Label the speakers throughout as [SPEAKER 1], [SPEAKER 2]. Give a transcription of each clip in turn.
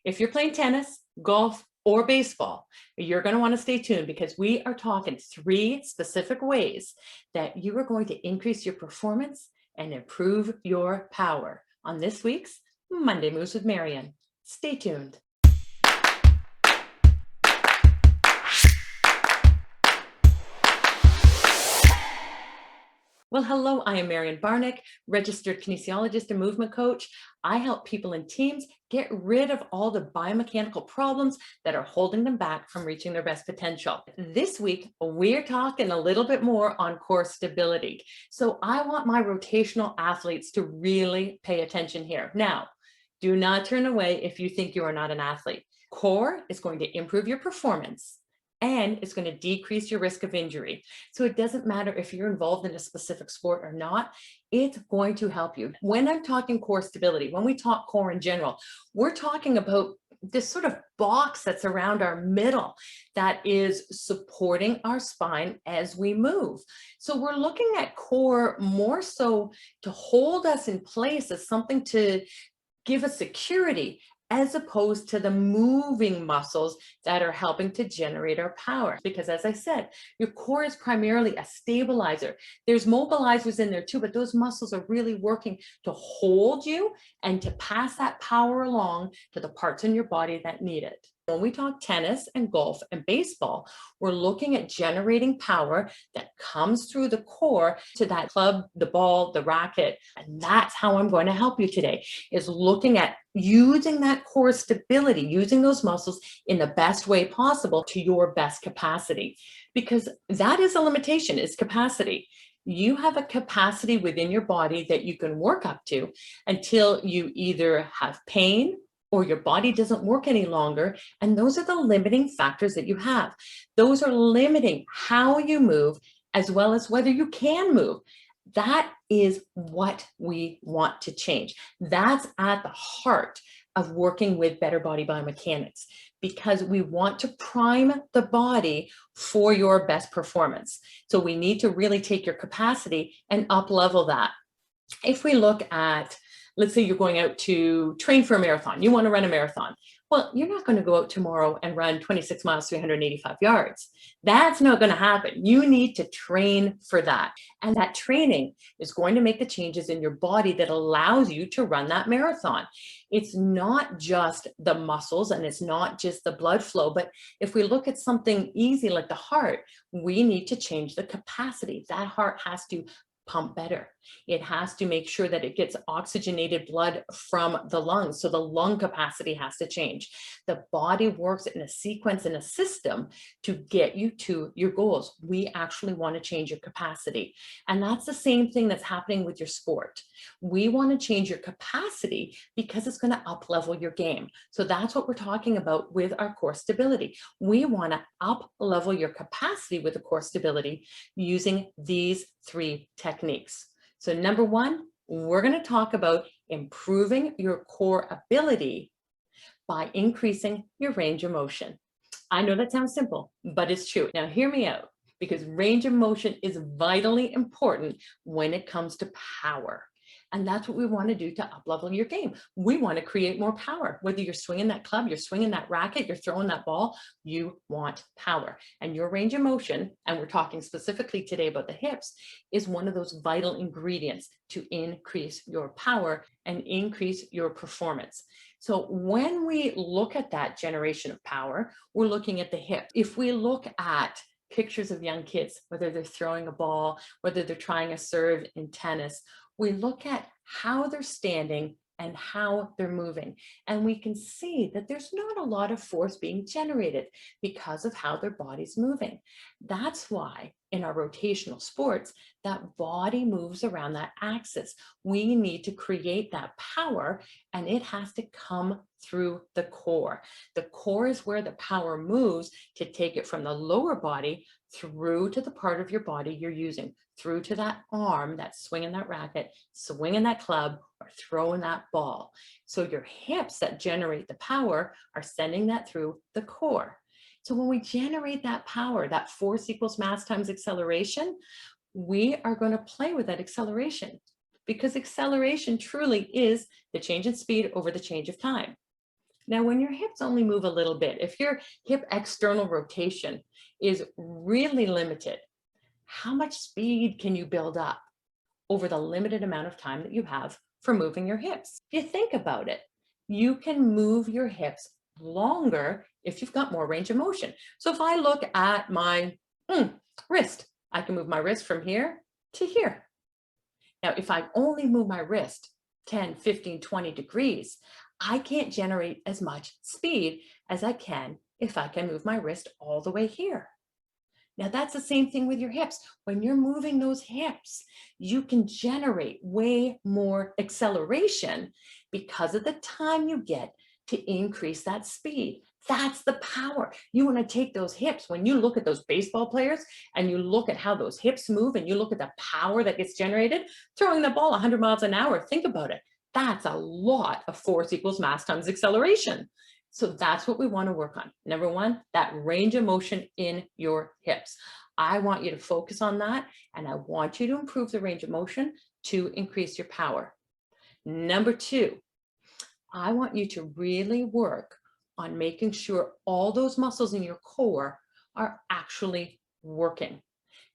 [SPEAKER 1] If you're playing tennis, golf, or baseball, you're going to want to stay tuned because we are talking 3 specific ways that you are going to increase your performance and improve your power on this week's Monday Moves with Marian. Stay tuned. Well, hello, I am Marian Barnick, registered kinesiologist and movement coach. I help people and teams get rid of all the biomechanical problems that are holding them back from reaching their best potential. This week, we're talking a little bit more on core stability. So I want my rotational athletes to really pay attention here. Now, do not turn away if you think you are not an athlete. Core is going to improve your performance and it's going to decrease your risk of injury. So it doesn't matter if you're involved in a specific sport or not, it's going to help you. When I'm talking core stability, when we talk core in general, we're talking about this sort of box that's around our middle that is supporting our spine as we move. So we're looking at core more so to hold us in place as something to give us security, as opposed to the moving muscles that are helping to generate our power. Because as I said, your core is primarily a stabilizer. There's mobilizers in there too, but those muscles are really working to hold you and to pass that power along to the parts in your body that need it. When we talk tennis and golf and baseball, we're looking at generating power that comes through the core to that club, the ball, the racket. And that's how I'm going to help you today, is looking at using that core stability, using those muscles in the best way possible to your best capacity. Because that is a limitation, is capacity. You have a capacity within your body that you can work up to until you either have pain or your body doesn't work any longer. And those are the limiting factors that you have. Those are limiting how you move as well as whether you can move. That is what we want to change. That's at the heart of working with Better Body Biomechanics, because we want to prime the body for your best performance. So we need to really take your capacity and up level that. If we look at, let's say you're going out to train for a marathon, you want to run a marathon. Well, you're not going to go out tomorrow and run 26 miles, 385 yards. That's not going to happen. You need to train for that. And that training is going to make the changes in your body that allows you to run that marathon. It's not just the muscles and it's not just the blood flow, but if we look at something easy like the heart, we need to change the capacity. That heart has to pump better. It has to make sure that it gets oxygenated blood from the lungs. So the lung capacity has to change. The body works in a sequence, in a system to get you to your goals. We actually want to change your capacity. And that's the same thing that's happening with your sport. We want to change your capacity because it's going to up level your game. So that's what we're talking about with our core stability. We want to up level your capacity with the core stability using these 3 techniques. So number 1, we're going to talk about improving your core ability by increasing your range of motion. I know that sounds simple, but it's true. Now hear me out, because range of motion is vitally important when it comes to power. And that's what we want to do to up level your game. We want to create more power. Whether you're swinging that club, you're swinging that racket, you're throwing that ball, you want power. And your range of motion, and we're talking specifically today about the hips, is one of those vital ingredients to increase your power and increase your performance. So when we look at that generation of power, we're looking at the hip. If we look at pictures of young kids, whether they're throwing a ball, whether they're trying a serve in tennis, we look at how they're standing and how they're moving. And we can see that there's not a lot of force being generated because of how their body's moving. That's why in our rotational sports, that body moves around that axis. We need to create that power, and it has to come through the core. The core is where the power moves to take it from the lower body through to the part of your body you're using, through to that arm that's swinging that racket, swinging that club, or throwing that ball. So your hips that generate the power are sending that through the core. So when we generate that power, that force equals mass times acceleration, we are going to play with that acceleration, because acceleration truly is the change in speed over the change of time. Now, when your hips only move a little bit, if your hip external rotation is really limited, how much speed can you build up over the limited amount of time that you have for moving your hips? If you think about it, you can move your hips longer if you've got more range of motion. So if I look at my wrist, I can move my wrist from here to here. Now, if I only move my wrist 10, 15, 20 degrees, I can't generate as much speed as I can if I can move my wrist all the way here. Now, that's the same thing with your hips. When you're moving those hips, you can generate way more acceleration because of the time you get to increase that speed. That's the power. You want to take those hips. When you look at those baseball players and you look at how those hips move and you look at the power that gets generated, throwing the ball 100 miles an hour, think about it. That's a lot of force equals mass times acceleration. So that's what we want to work on. Number one, that range of motion in your hips. I want you to focus on that, and I want you to improve the range of motion to increase your power. Number two, I want you to really work on making sure all those muscles in your core are actually working.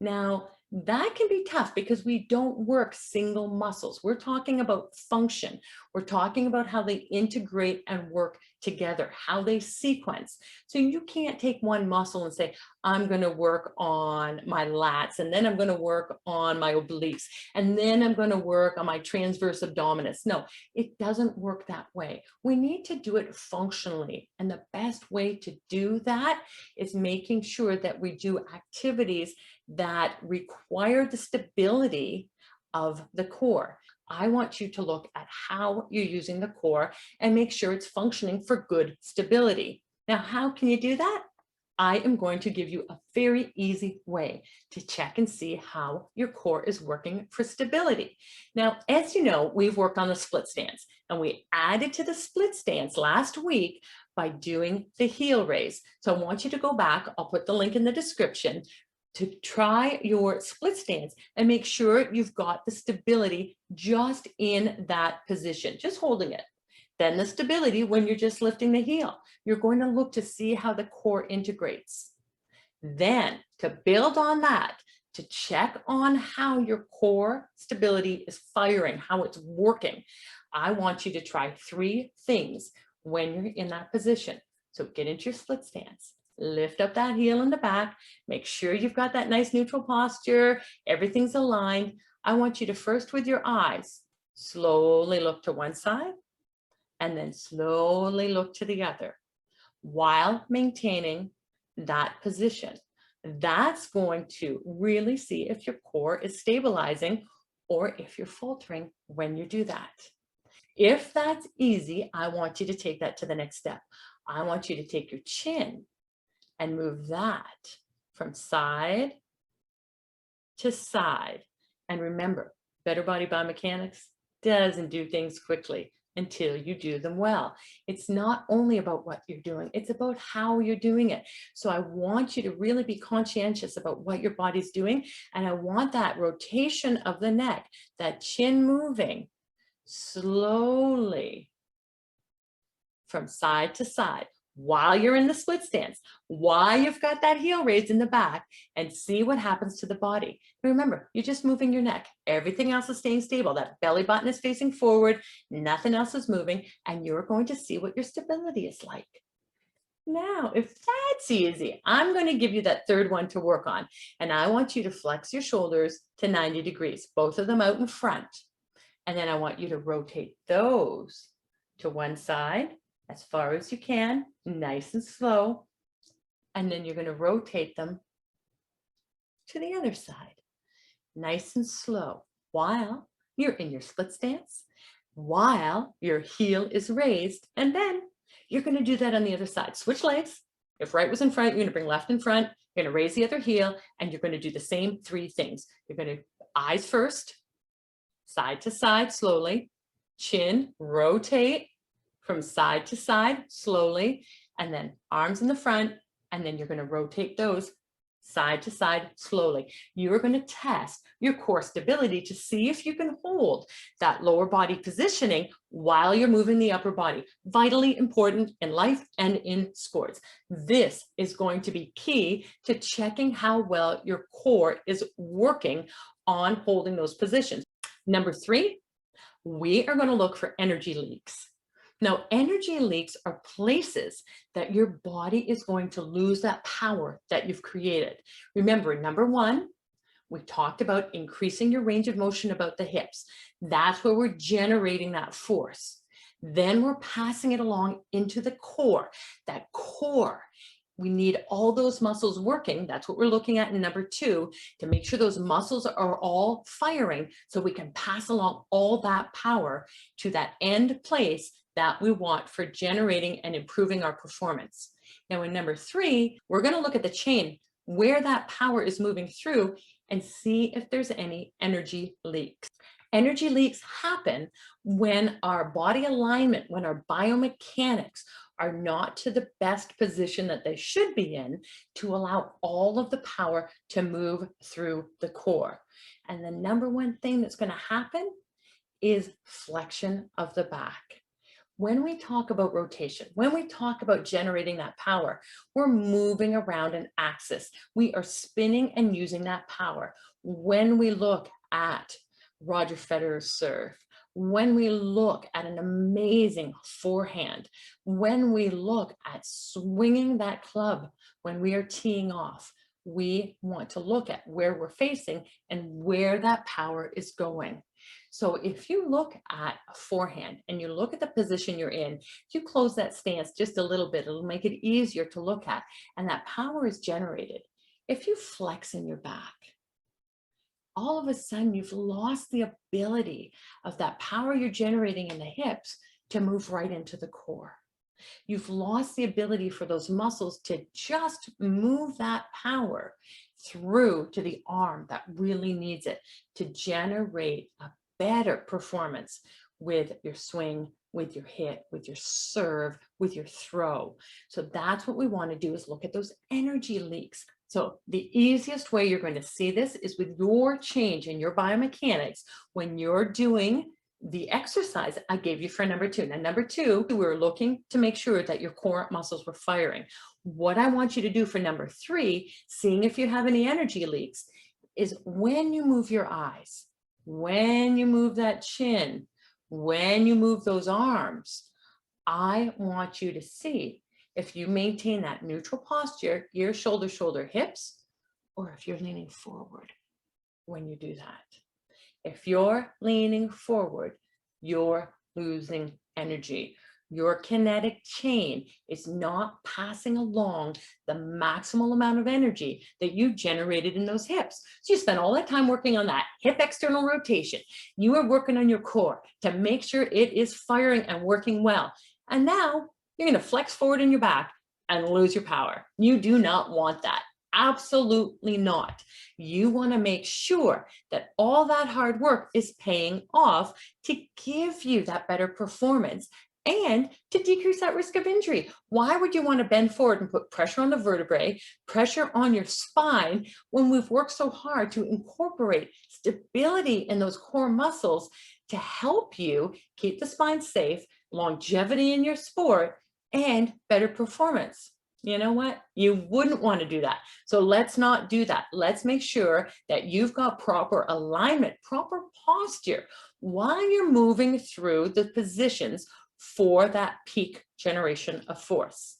[SPEAKER 1] Now, that can be tough because we don't work single muscles. We're talking about function. We're talking about how they integrate and work together, how they sequence. So you can't take one muscle and say, I'm going to work on my lats, and then I'm going to work on my obliques, and then I'm going to work on my transverse abdominis. No, it doesn't work that way. We need to do it functionally. And the best way to do that is making sure that we do activities that require the stability of the core. I want you to look at how you're using the core and make sure it's functioning for good stability. Now, how can you do that? I am going to give you a very easy way to check and see how your core is working for stability. Now, as you know, we've worked on the split stance, and we added to the split stance last week by doing the heel raise. So I want you to go back. I'll put the link in the description to try your split stance and make sure you've got the stability just in that position, just holding it. Then the stability when you're just lifting the heel. You're going to look to see how the core integrates. Then to build on that, to check on how your core stability is firing, how it's working, I want you to try 3 things when you're in that position. So get into your split stance. Lift up that heel in the back. Make sure you've got that nice neutral posture. Everything's aligned. I want you to first, with your eyes, slowly look to one side and then slowly look to the other while maintaining that position. That's going to really see if your core is stabilizing or if you're faltering when you do that. If that's easy, I want you to take that to the next step. I want you to take your chin and move that from side to side. And remember, Better Body Biomechanics doesn't do things quickly until you do them well. It's not only about what you're doing, it's about how you're doing it. So I want you to really be conscientious about what your body's doing. And I want that rotation of the neck, that chin moving slowly from side to side while you're in the split stance, while you've got that heel raised in the back, and see what happens to the body. Remember, you're just moving your neck. Everything else is staying stable. That belly button is facing forward. Nothing else is moving, and you're going to see what your stability is like. Now, if that's easy, I'm going to give you that third one to work on, and I want you to flex your shoulders to 90 degrees, both of them out in front. And then I want you to rotate those to one side as far as you can, nice and slow. And then you're going to rotate them to the other side, nice and slow, while you're in your split stance, while your heel is raised. And then you're going to do that on the other side. Switch legs. If right was in front, you're going to bring left in front. You're going to raise the other heel, and you're going to do the same 3 things. You're going to eyes first, side to side slowly, chin, rotate from side to side slowly, and then arms in the front, and then you're going to rotate those side to side slowly. You're going to test your core stability to see if you can hold that lower body positioning while you're moving the upper body. Vitally important in life and in sports. This is going to be key to checking how well your core is working on holding those positions. Number 3, we are going to look for energy leaks. Now, energy leaks are places that your body is going to lose that power that you've created. Remember, number 1, we talked about increasing your range of motion about the hips. That's where we're generating that force. Then we're passing it along into the core. That core, we need all those muscles working. That's what we're looking at in number 2, to make sure those muscles are all firing so we can pass along all that power to that end place that we want for generating and improving our performance. Now in number 3, we're going to look at the chain where that power is moving through and see if there's any energy leaks. Energy leaks happen when our body alignment, when our biomechanics are not to the best position that they should be in to allow all of the power to move through the core. And the number 1 thing that's going to happen is flexion of the back. When we talk about rotation, when we talk about generating that power, we're moving around an axis. We are spinning and using that power. When we look at Roger Federer's serve, when we look at an amazing forehand, when we look at swinging that club, when we are teeing off, we want to look at where we're facing and where that power is going. So if you look at a forehand and you look at the position you're in, if you close that stance just a little bit, it'll make it easier to look at, and that power is generated. If you flex in your back, all of a sudden you've lost the ability of that power you're generating in the hips to move right into the core. You've lost the ability for those muscles to just move that power through to the arm that really needs it to generate a better performance with your swing, with your hit, with your serve, with your throw. So that's what we want to do, is look at those energy leaks. So the easiest way you're going to see this is with your change in your biomechanics when you're doing the exercise I gave you for number 2. Now, number 2, we were looking to make sure that your core muscles were firing. What I want you to do for number 3, seeing if you have any energy leaks, is when you move your eyes, when you move that chin, when you move those arms, I want you to see if you maintain that neutral posture, ear, shoulder, shoulder, hips, or if you're leaning forward when you do that. If you're leaning forward, you're losing energy. Your kinetic chain is not passing along the maximal amount of energy that you generated in those hips. So you spent all that time working on that hip external rotation. You are working on your core to make sure it is firing and working well. And now you're going to flex forward in your back and lose your power. You do not want that. Absolutely not. You want to make sure that all that hard work is paying off to give you that better performance and to decrease that risk of injury. Why would you want to bend forward and put pressure on the vertebrae, pressure on your spine, when we've worked so hard to incorporate stability in those core muscles to help you keep the spine safe, longevity in your sport, and better performance? You know what? You wouldn't want to do that. So let's not do that. Let's make sure that you've got proper alignment, proper posture while you're moving through the positions for that peak generation of force.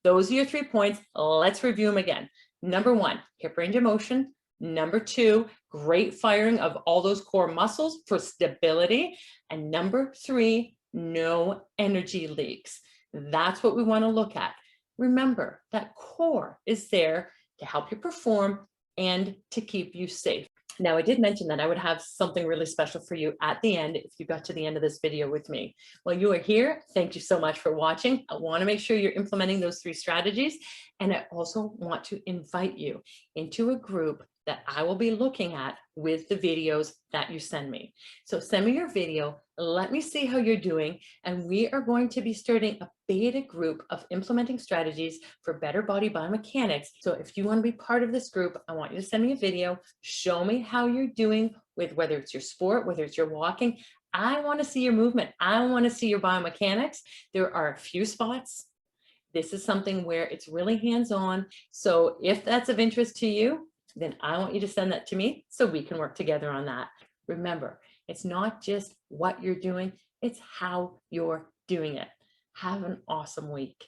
[SPEAKER 1] Those are your 3 points. Let's review them again. Number 1, hip range of motion. Number 2, great firing of all those core muscles for stability. And number 3, no energy leaks. That's what we want to look at. Remember, that core is there to help you perform and to keep you safe. Now, I did mention that I would have something really special for you at the end if you got to the end of this video with me. Well, you are here. Thank you so much for watching. I want to make sure you're implementing those 3 strategies. And I also want to invite you into a group that I will be looking at with the videos that you send me. So send me your video, let me see how you're doing, and we are going to be starting a beta group of implementing strategies for better body biomechanics. So if you want to be part of this group, I want you to send me a video, show me how you're doing with whether it's your sport, whether it's your walking. I want to see your movement. I want to see your biomechanics. There are a few spots. This is something where it's really hands-on. So if that's of interest to you, then I want you to send that to me so we can work together on that. Remember, it's not just what you're doing, it's how you're doing it. Have an awesome week.